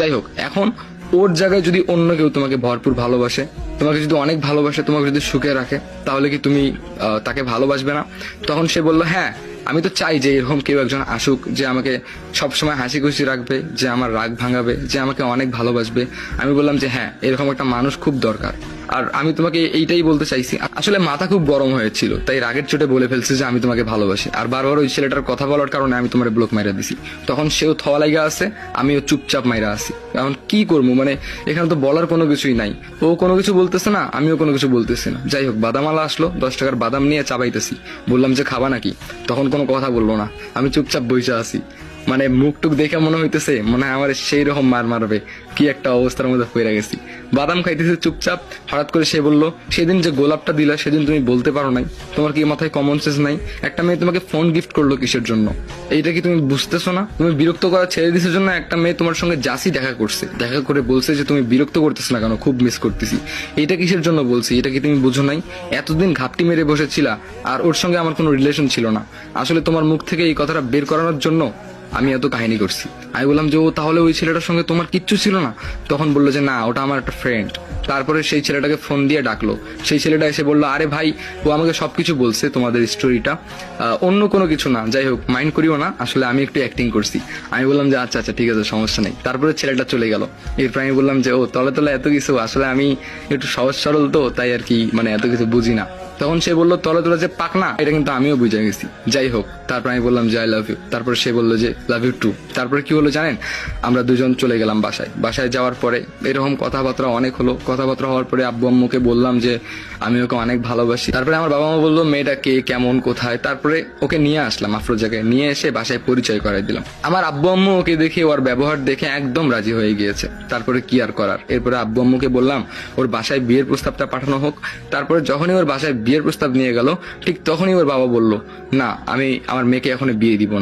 যাই হোক, এখন ওর জায়গায় যদি অন্য কেউ তোমাকে ভরপুর ভালোবাসে, তোমাকে যদি অনেক ভালোবাসে, তোমাকে যদি সুখে রাখে, তাহলে কি তুমি তাকে ভালোবাসবে না? তখন সে বলল, হ্যাঁ আমি তো চাই যে এরকম কেউ একজন আসুক, যে আমাকে সবসময় হাসি খুশি রাখবে, যে আমার রাগ ভাঙাবে, যে আমাকে অনেক ভালোবাসবে। আমি বললাম যে হ্যাঁ, এরকম একটা মানুষ খুব দরকার। আর আমি তোমাকে এইটাই বলতে চাইছি, আসলে মাথা খুব গরম হয়েছিল, তাই রাগের চোটে বলে ফেলছি যে আমি তোমাকে ভালোবাসি। আর বারবার ওই ছেলেটার কথা বলার কারণে আমি তোমার ব্লক মাইরা দিছি। তখন সেও থওয়া লাইগা আছে, আমিও চুপচাপ মাইরা আছি। এখন কি করবো, মানে এখানে তো বলার কোনো কিছুই নাই। ও কোনো কিছু বলতেছে না, আমিও কোনো কিছু বলতেছি না। যাই হোক, বাদামালা আসলো, 10 টাকার বাদাম নিয়ে চাবাইতেছি। বললাম যে খাবা নাকি? তখন কোনো কথা বললো না, আমি চুপচাপ বইসা আছি। মানে মুখ টুক দেখে মনে হইতেছে মনে হয় আমার সেই রকম মার মারবে, কি একটা অবস্থার মধ্যে পড়ে গেছি। বাদাম খাইতেছে চুপচাপ। হঠাৎ করে সে বললো, সেদিন যে গোলাপটা দিলা সেদিন তুমি বলতে পারো নাই? তোমার কি মাথায় কমন সেন্স নাই? একটা মেয়ে তোমাকে ফোন গিফট করলো কিসের জন্য? এইটা কি তুমি বুঝতেছো না? তুমি বিরক্ত করা ছেড়ে দিছের জন্য একটা মেয়ে তোমার সঙ্গে জাসি দেখা করছে, দেখা করে বলছে যে তুমি বিরক্ত করতেছ না কেন, খুব মিস করতেছি। এইটা কিসের জন্য বলছি, এটা কি তুমি বুঝো নাই? এতদিন ঘাপটি মেরে বসেছিলা, আর ওর সঙ্গে আমার কোনো রিলেশন ছিল না। আসলে তোমার মুখ থেকে এই কথাটা বের করানোর জন্য আমি এত কাহিনী করছি। আমি বললাম যে ও তাহলে ওই ছেলেটার সঙ্গে তোমার কিচ্ছু ছিল না? তখন বললো যে না, ওটা আমার একটা ফ্রেন্ড। তারপরে সেই ছেলেটাকে ফোন দিয়ে ডাকলো। সেই ছেলেটা এসে বললো, আরে ভাই, ও আমাকে সবকিছু বলছে তোমাদের স্টোরিটা, অন্য কোনো কিছু না। যাই হোক, মাইন্ড করিও না, আসলে আমি একটু অ্যাক্টিং করছি। আমি বললাম যে আচ্ছা আচ্ছা ঠিক আছে, সমস্যা নেই। তারপরে ছেলেটা চলে গেল। এরপর আমি বললাম যে ও তলে তলে এত কিছু, আসলে আমি একটু সহজ সরল তো, তাই আর কি, মানে এত কিছু বুঝি না। তখন সে বললো তলে তলে যে পাকনা, এটা কিন্তু আমিও বুঝে গেছি। যাই হোক, তারপর আমি বললাম যে আই লাভ ইউ। তারপর সে বললো যে লাভ ইউ টু। তারপরে কি হলো জানেন? আমরা দুজন চলে গেলাম বাসায়। বাসায় যাওয়ার পরে এরকম কথাবার্তা অনেক হলো। কথাবার্তা হওয়ার পরে আব্বু আম্মুকে বললাম যে আমি ওকে অনেক ভালোবাসি। তারপরে আমার বাবা মা বললো মেয়েটা কে, কেমন, কোথায়। তারপরে ওকে নিয়ে আসলাম আফরোজাকে, নিয়ে এসে বাসায় পরিচয় করাই দিলাম। আমার আব্বু আম্মু ওকে দেখে, ওর ব্যবহার দেখে একদম রাজি হয়ে গিয়েছে। তারপরে কি আর করার, এরপরে আব্বু আম্মুকে বললাম ওর বাসায় বিয়ের প্রস্তাবটা পাঠানো হোক। তারপরে যখনই ওর বাসায় বিয়ের প্রস্তাব নিয়ে গেল, ঠিক তখনই ওর বাবা বলল, না, আমি আমার মেয়েকে এখনই বিয়ে দিব না।